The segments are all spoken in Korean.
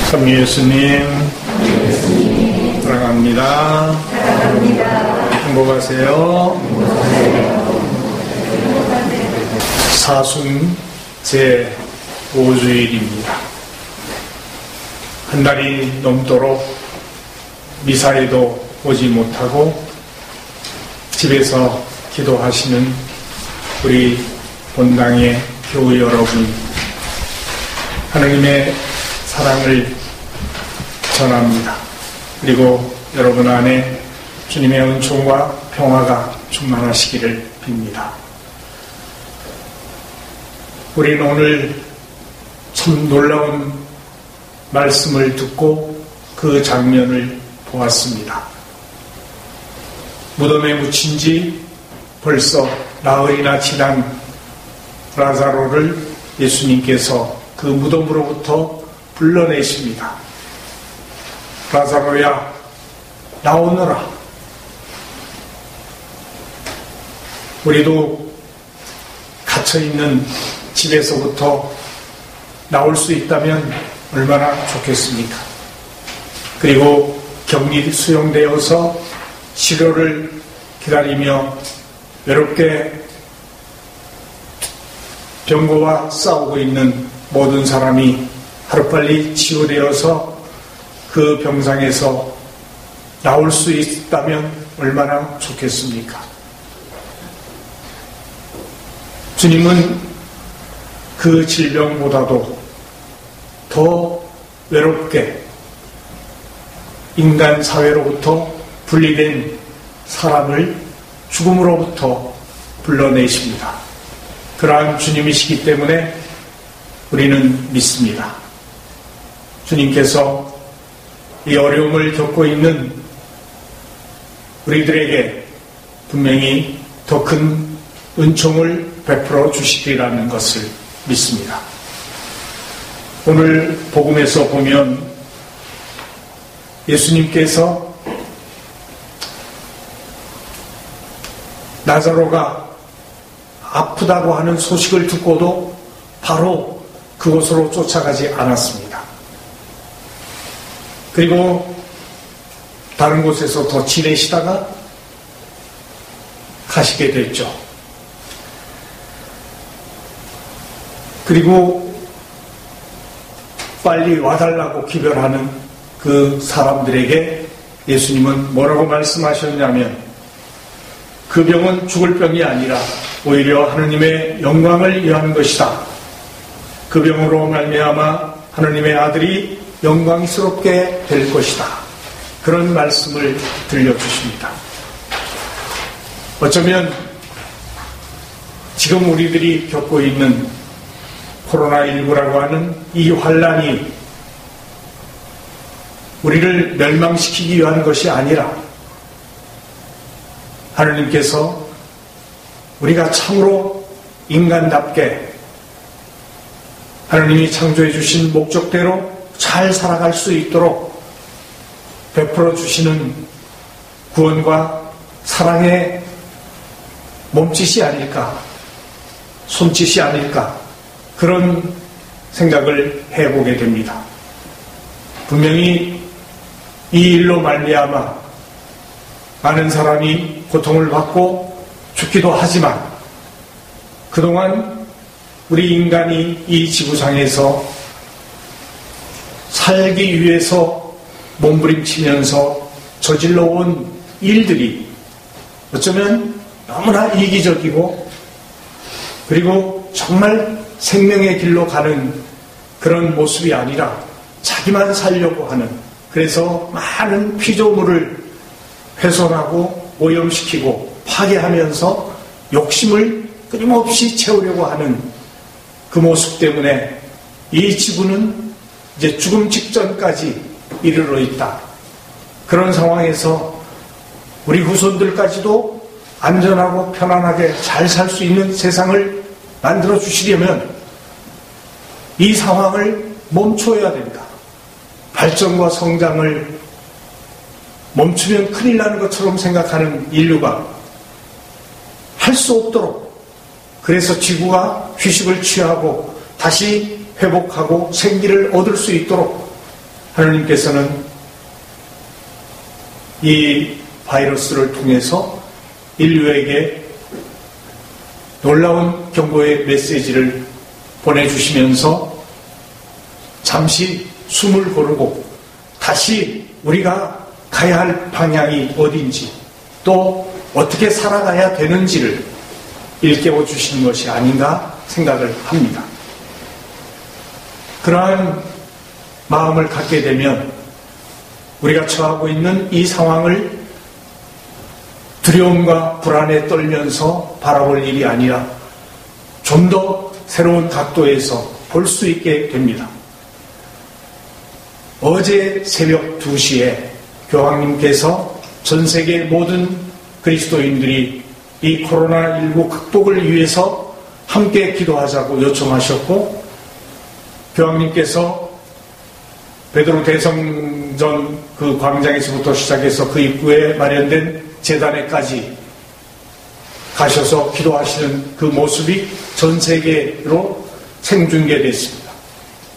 참 예수님 사랑합니다. 행복하세요. 사순 제5주일입니다. 한 달이 넘도록 미사에도 오지 못하고 집에서 기도하시는 우리 본당의 교우 여러분, 하나님의 사랑을 전합니다. 그리고 여러분 안에 주님의 은총과 평화가 충만하시기를 빕니다. 우리는 오늘 참 놀라운 말씀을 듣고 그 장면을 보았습니다. 무덤에 묻힌 지 벌써 나흘이나 지난 라자로를 예수님께서 그 무덤으로부터 불러내십니다. 라자로야, 나오너라. 우리도 갇혀있는 집에서부터 나올 수 있다면 얼마나 좋겠습니까? 그리고 격리 수용되어서 치료를 기다리며 외롭게 병고와 싸우고 있는 모든 사람이 하루빨리 치유되어서 그 병상에서 나올 수 있다면 얼마나 좋겠습니까? 주님은 그 질병보다도 더 외롭게 인간 사회로부터 분리된 사람을 죽음으로부터 불러내십니다. 그러한 주님이시기 때문에 우리는 믿습니다. 주님께서 이 어려움을 겪고 있는 우리들에게 분명히 더 큰 은총을 베풀어 주시리라는 것을 믿습니다. 오늘 복음에서 보면 예수님께서 나사로가 아프다고 하는 소식을 듣고도 바로 그곳으로 쫓아가지 않았습니다. 그리고 다른 곳에서 더 지내시다가 가시게 됐죠. 그리고 빨리 와달라고 기별하는 그 사람들에게 예수님은 뭐라고 말씀하셨냐면, 그 병은 죽을 병이 아니라 오히려 하느님의 영광을 위한 것이다. 그 병으로 말미암아 하느님의 아들이 영광스럽게 될 것이다. 그런 말씀을 들려주십니다. 어쩌면 지금 우리들이 겪고 있는 코로나19라고 하는 이 환란이 우리를 멸망시키기 위한 것이 아니라 하느님께서 우리가 참으로 인간답게 하느님이 창조해 주신 목적대로 잘 살아갈 수 있도록 베풀어 주시는 구원과 사랑의 몸짓이 아닐까, 손짓이 아닐까, 그런 생각을 해보게 됩니다. 분명히 이 일로 말미암아 많은 사람이 고통을 받고 죽기도 하지만, 그동안 우리 인간이 이 지구상에서 살기 위해서 몸부림치면서 저질러 온 일들이 어쩌면 너무나 이기적이고, 그리고 정말 생명의 길로 가는 그런 모습이 아니라 자기만 살려고 하는, 그래서 많은 피조물을 훼손하고 오염시키고 파괴하면서 욕심을 끊임없이 채우려고 하는 그 모습 때문에 이 지구는 이제 죽음 직전까지 이르러 있다. 그런 상황에서 우리 후손들까지도 안전하고 편안하게 잘 살 수 있는 세상을 만들어 주시려면 이 상황을 멈춰야 된다. 발전과 성장을 멈추면 큰일 나는 것처럼 생각하는 인류가 할 수 없도록, 그래서 지구가 휴식을 취하고 다시 회복하고 생기를 얻을 수 있도록 하나님께서는 이 바이러스를 통해서 인류에게 놀라운 경고의 메시지를 보내주시면서 잠시 숨을 고르고 다시 우리가 가야 할 방향이 어딘지 또 어떻게 살아가야 되는지를 일깨워 주시는 것이 아닌가 생각을 합니다. 그러한 마음을 갖게 되면 우리가 처하고 있는 이 상황을 두려움과 불안에 떨면서 바라볼 일이 아니라 좀 더 새로운 각도에서 볼 수 있게 됩니다. 어제 새벽 2시에 교황님께서 전 세계 모든 그리스도인들이 이 코로나19 극복을 위해서 함께 기도하자고 요청하셨고, 교황님께서 베드로 대성전 그 광장에서부터 시작해서 그 입구에 마련된 재단에까지 가셔서 기도하시는 그 모습이 전 세계로 생중계됐습니다.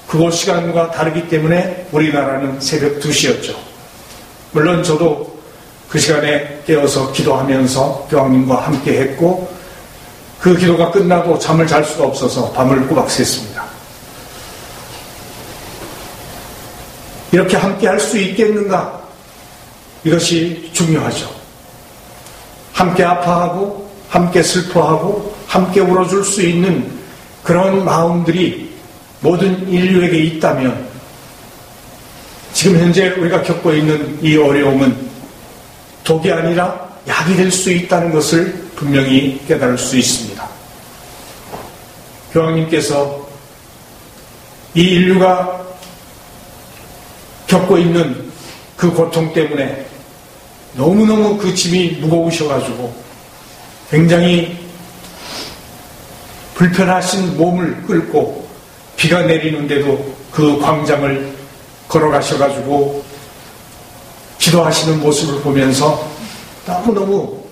그곳 시간과 다르기 때문에 우리나라는 새벽 2시였죠. 물론 저도 그 시간에 깨어서 기도하면서 교황님과 함께 했고, 그 기도가 끝나도 잠을 잘 수가 없어서 밤을 꼬박 샜습니다. 이렇게 함께 할 수 있겠는가? 이것이 중요하죠. 함께 아파하고 함께 슬퍼하고 함께 울어줄 수 있는 그런 마음들이 모든 인류에게 있다면 지금 현재 우리가 겪고 있는 이 어려움은 독이 아니라 약이 될 수 있다는 것을 분명히 깨달을 수 있습니다. 교황님께서 이 인류가 겪고 있는 그 고통 때문에 너무너무 그 짐이 무거우셔가지고 굉장히 불편하신 몸을 끌고 비가 내리는데도 그 광장을 걸어가셔가지고 기도하시는 모습을 보면서 너무너무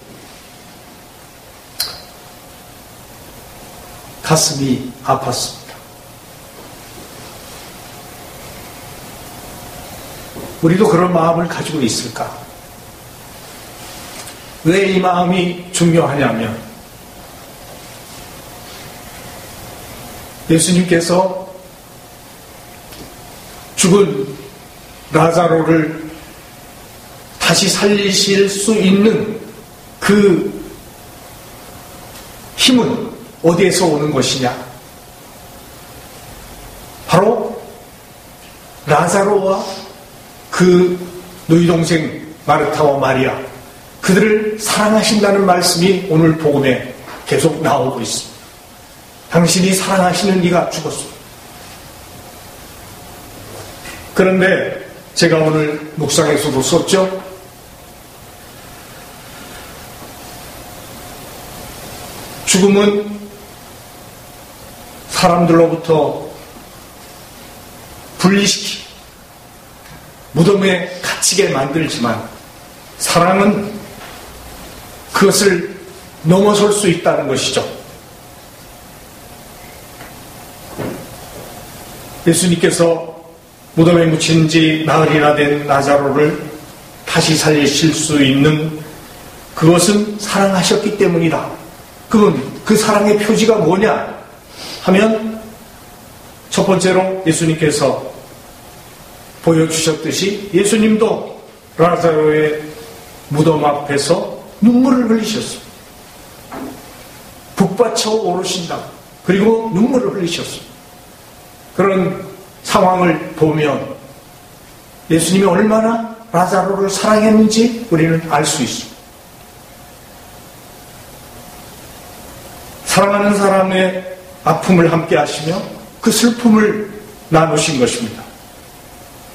가슴이 아팠습니다. 우리도 그런 마음을 가지고 있을까? 왜 이 마음이 중요하냐면 예수님께서 죽은 라자로를 다시 살리실 수 있는 그 힘은 어디에서 오는 것이냐? 바로 라자로와 그 너희 동생 마르타와 마리아, 그들을 사랑하신다는 말씀이 오늘 복음에 계속 나오고 있습니다. 당신이 사랑하시는 이가 죽었습니다. 그런데 제가 오늘 묵상에서도 썼죠. 죽음은 사람들로부터 분리시키 무덤에 갇히게 만들지만 사랑은 그것을 넘어설 수 있다는 것이죠. 예수님께서 무덤에 묻힌 지 나흘이나 된 라자로를 다시 살리실 수 있는 그것은 사랑하셨기 때문이다. 그 사랑의 표지가 뭐냐 하면 첫 번째로 예수님께서 보여주셨듯이 예수님도 라자로의 무덤 앞에서 눈물을 흘리셨습니다. 북받쳐 오르신다. 그리고 눈물을 흘리셨습니다. 그런 상황을 보면 예수님이 얼마나 라자로를 사랑했는지 우리는 알 수 있습니다. 사랑하는 사람의 아픔을 함께 하시며 그 슬픔을 나누신 것입니다.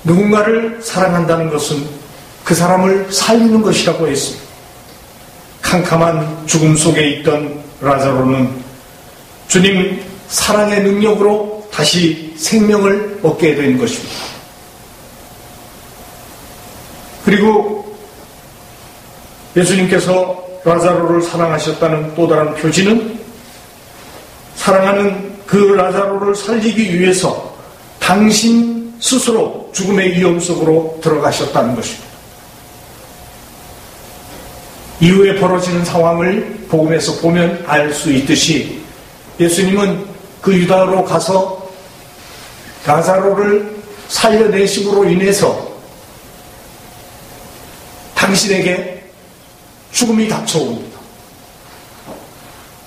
누군가를 사랑한다는 것은 그 사람을 살리는 것이라고 했습니다. 캄캄한 죽음 속에 있던 라자로는 주님 사랑의 능력으로 다시 생명을 얻게 된 것입니다. 그리고 예수님께서 라자로를 사랑하셨다는 또 다른 표지는 사랑하는 그 라자로를 살리기 위해서 당신 스스로 죽음의 위험 속으로 들어가셨다는 것입니다. 이후에 벌어지는 상황을 복음에서 보면 알 수 있듯이 예수님은 그 유다로 가서 라자로를 살려내심으로 인해서 당신에게 죽음이 닥쳐옵니다.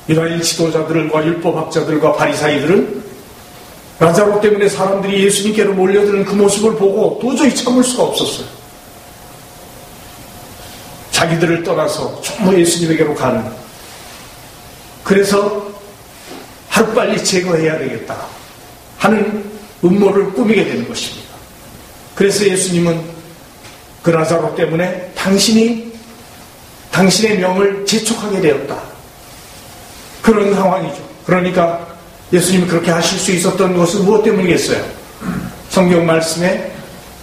유다인 지도자들과 율법학자들과 바리사이들은 라자로 때문에 사람들이 예수님께로 몰려드는 그 모습을 보고 도저히 참을 수가 없었어요. 자기들을 떠나서 전부 예수님에게로 가는, 그래서 하루빨리 제거해야 되겠다 하는 음모를 꾸미게 되는 것입니다. 그래서 예수님은 그 라자로 때문에 당신의 명을 재촉하게 되었다, 그런 상황이죠. 그러니까 예수님이 그렇게 하실 수 있었던 것은 무엇 때문이겠어요? 성경 말씀에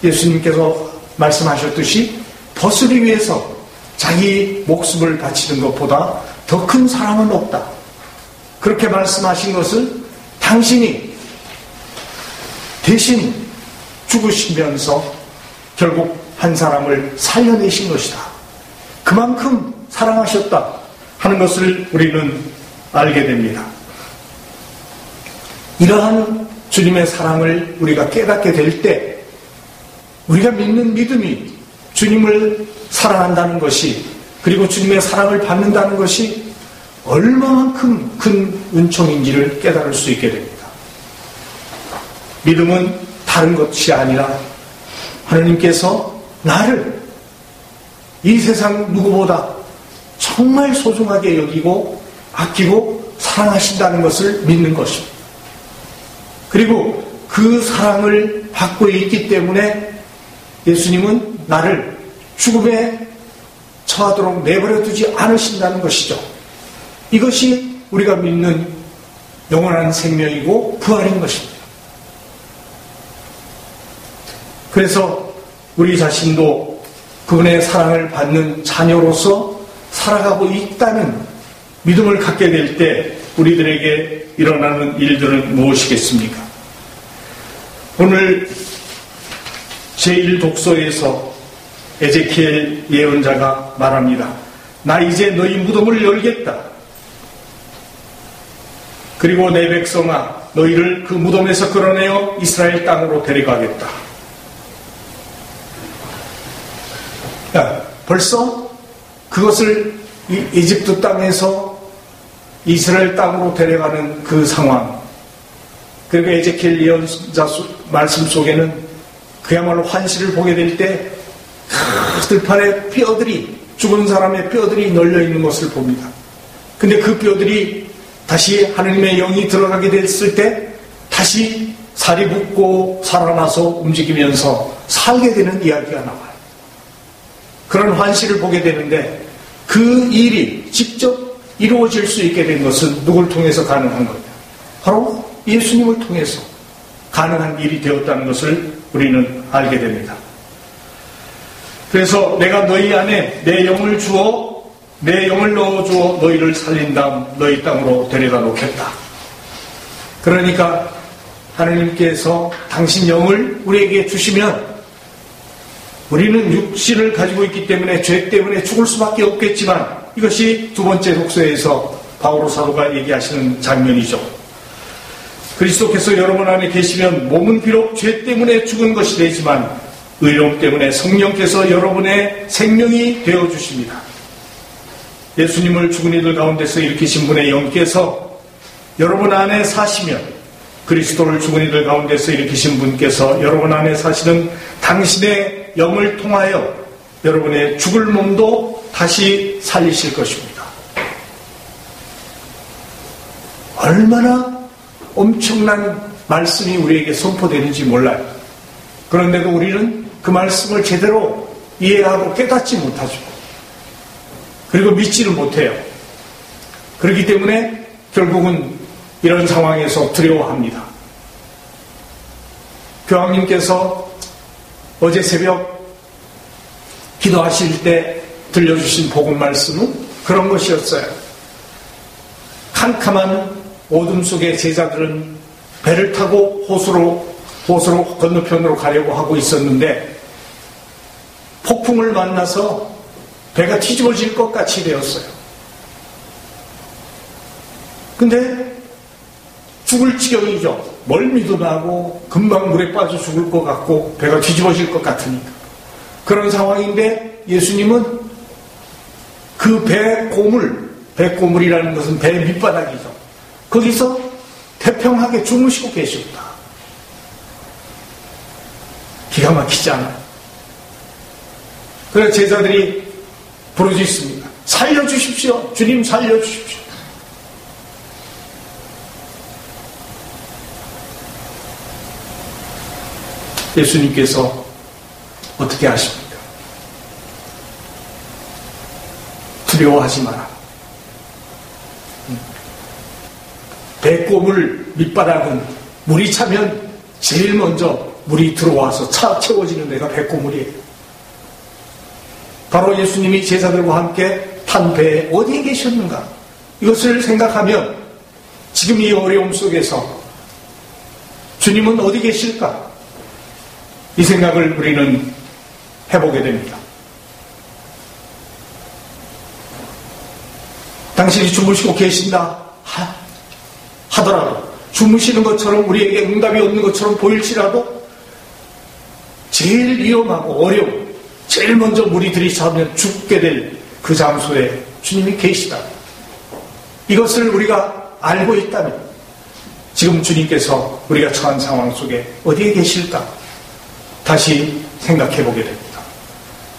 예수님께서 말씀하셨듯이 벗으리 위해서 자기 목숨을 바치는 것보다 더 큰 사랑은 없다, 그렇게 말씀하신 것은 당신이 대신 죽으시면서 결국 한 사람을 살려내신 것이다, 그만큼 사랑하셨다 하는 것을 우리는 알게 됩니다. 이러한 주님의 사랑을 우리가 깨닫게 될 때 우리가 믿는 믿음이 주님을 사랑한다는 것이, 그리고 주님의 사랑을 받는다는 것이 얼마만큼 큰 은총인지를 깨달을 수 있게 됩니다. 믿음은 다른 것이 아니라 하나님께서 나를 이 세상 누구보다 정말 소중하게 여기고 아끼고 사랑하신다는 것을 믿는 것입니다. 그리고 그 사랑을 받고 있기 때문에 예수님은 나를 죽음에 처하도록 내버려 두지 않으신다는 것이죠. 이것이 우리가 믿는 영원한 생명이고 부활인 것입니다. 그래서 우리 자신도 그분의 사랑을 받는 자녀로서 살아가고 있다는 믿음을 갖게 될 때 우리들에게 일어나는 일들은 무엇이겠습니까? 오늘 제1독서에서 에제키엘 예언자가 말합니다. 나 이제 너희 무덤을 열겠다. 그리고 내 백성아, 너희를 그 무덤에서 끌어내어 이스라엘 땅으로 데려가겠다. 벌써 그것을 이집트 땅에서 이스라엘 땅으로 데려가는 그 상황, 그리고 에제키엘 예언자 말씀 속에는 그야말로 환시를 보게 될 때 들판에 뼈들이, 죽은 사람의 뼈들이 널려있는 것을 봅니다. 근데 그 뼈들이 다시 하느님의 영이 들어가게 됐을 때 다시 살이 붙고 살아나서 움직이면서 살게 되는 이야기가 나와요. 그런 환시를 보게 되는데 그 일이 직접 이루어질 수 있게 된 것은 누굴 통해서 가능한 거냐? 바로 예수님을 통해서 가능한 일이 되었다는 것을 우리는 알게 됩니다. 그래서 내가 너희 안에 내 영을 주어, 내 영을 넣어주어 너희를 살린 다음 너희 땅으로 데려다 놓겠다. 그러니까 하느님께서 당신 영을 우리에게 주시면 우리는 육신을 가지고 있기 때문에 죄 때문에 죽을 수밖에 없겠지만, 이것이 두 번째 독서에서 바오로 사도가 얘기하시는 장면이죠. 그리스도께서 여러분 안에 계시면 몸은 비록 죄 때문에 죽은 것이 되지만 의로움 때문에 성령께서 여러분의 생명이 되어주십니다. 예수님을 죽은 이들 가운데서 일으키신 분의 영께서 여러분 안에 사시면, 그리스도를 죽은 이들 가운데서 일으키신 분께서 여러분 안에 사시는 당신의 영을 통하여 여러분의 죽을 몸도 다시 살리실 것입니다. 얼마나 엄청난 말씀이 우리에게 선포되는지 몰라요. 그런데도 우리는 그 말씀을 제대로 이해하고 깨닫지 못하죠. 그리고 믿지를 못해요. 그렇기 때문에 결국은 이런 상황에서 두려워합니다. 교황님께서 어제 새벽 기도하실 때 들려주신 복음 말씀은 그런 것이었어요. 캄캄한 어둠 속에 제자들은 배를 타고 호수로 보스로 건너편으로 가려고 하고 있었는데 폭풍을 만나서 배가 뒤집어질 것 같이 되었어요. 근데 죽을 지경이죠. 멀미도 나고 금방 물에 빠져 죽을 것 같고 배가 뒤집어질 것 같으니까. 그런 상황인데 예수님은 그 배고물이라는 것은 배 밑바닥이죠. 거기서 태평하게 주무시고 계셨다. 기가 막히지 않아요? 그래서 제자들이 부르짖습니다. 살려주십시오. 주님 살려주십시오. 예수님께서 어떻게 하십니까? 두려워하지 마라. 배꼽을 밑바닥은 물이 차면 제일 먼저 물이 들어와서 채워지는 데가 배꼽물이에요. 바로 예수님이 제자들과 함께 탄 배에 어디에 계셨는가? 이것을 생각하면 지금 이 어려움 속에서 주님은 어디 계실까? 이 생각을 우리는 해보게 됩니다. 당신이 주무시고 계신다 하더라도 주무시는 것처럼 우리에게 응답이 없는 것처럼 보일지라도 제일 위험하고 어려운 제일 먼저 물이 들이차면 죽게 될 그 장소에 주님이 계시다. 이것을 우리가 알고 있다면 지금 주님께서 우리가 처한 상황 속에 어디에 계실까? 다시 생각해 보게 됩니다.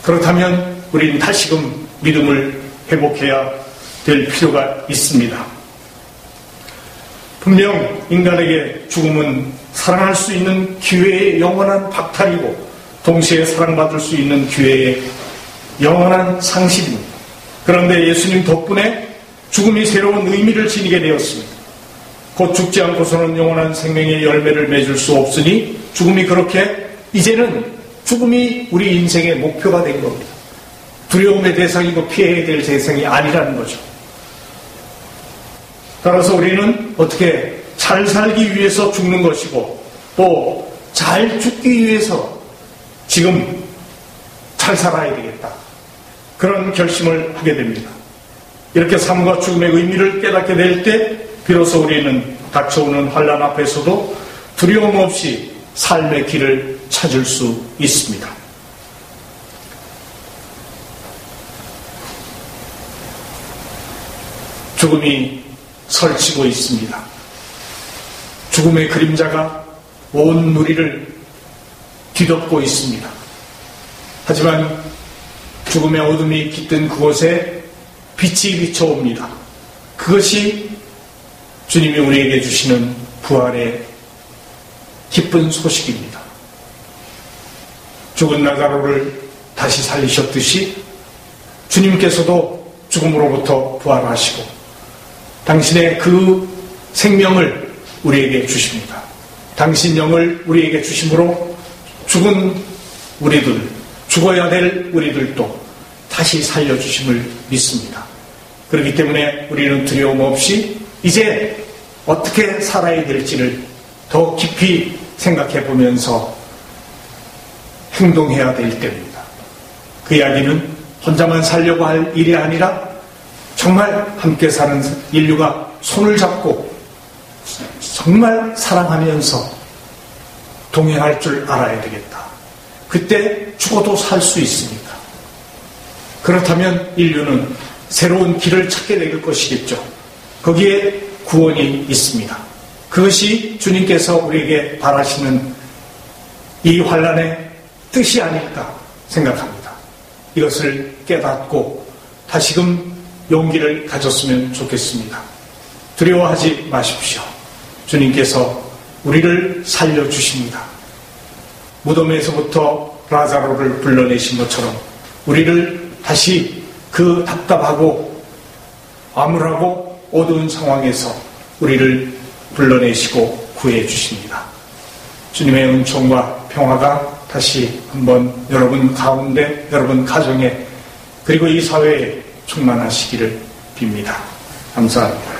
그렇다면 우리는 다시금 믿음을 회복해야 될 필요가 있습니다. 분명 인간에게 죽음은 사랑할 수 있는 기회의 영원한 박탈이고 동시에 사랑받을 수 있는 기회의 영원한 상실입니다. 그런데 예수님 덕분에 죽음이 새로운 의미를 지니게 되었습니다. 곧 죽지 않고서는 영원한 생명의 열매를 맺을 수 없으니 죽음이 그렇게 이제는 죽음이 우리 인생의 목표가 된 겁니다. 두려움의 대상이고 피해야 될 대상이 아니라는 거죠. 따라서 우리는 어떻게 잘 살기 위해서 죽는 것이고 또 잘 죽기 위해서 지금 잘 살아야 되겠다. 그런 결심을 하게 됩니다. 이렇게 삶과 죽음의 의미를 깨닫게 될 때 비로소 우리는 닥쳐오는 환난 앞에서도 두려움 없이 삶의 길을 찾을 수 있습니다. 죽음이 설치고 있습니다. 죽음의 그림자가 온 무리를 뒤덮고 있습니다. 하지만 죽음의 어둠이 깃든 그곳에 빛이 비춰옵니다. 그것이 주님이 우리에게 주시는 부활의 기쁜 소식입니다. 죽은 나사로를 다시 살리셨듯이 주님께서도 죽음으로부터 부활하시고 당신의 그 생명을 우리에게 주십니다. 당신 영을 우리에게 주심으로 죽은 우리들, 죽어야 될 우리들도 다시 살려주심을 믿습니다. 그렇기 때문에 우리는 두려움 없이 이제 어떻게 살아야 될지를 더 깊이 생각해 보면서 행동해야 될 때입니다. 그 이야기는 혼자만 살려고 할 일이 아니라 정말 함께 사는 인류가 손을 잡고 정말 사랑하면서 동행할 줄 알아야 되겠다. 그때 죽어도 살 수 있습니다. 그렇다면 인류는 새로운 길을 찾게 될 것이겠죠. 거기에 구원이 있습니다. 그것이 주님께서 우리에게 바라시는 이 환난의 뜻이 아닐까 생각합니다. 이것을 깨닫고 다시금 용기를 가졌으면 좋겠습니다. 두려워하지 마십시오. 주님께서 우리를 살려주십니다. 무덤에서부터 라자로를 불러내신 것처럼 우리를 다시 그 답답하고 암울하고 어두운 상황에서 우리를 불러내시고 구해주십니다. 주님의 은총과 평화가 다시 한번 여러분 가운데, 여러분 가정에, 그리고 이 사회에 충만하시기를 빕니다. 감사합니다.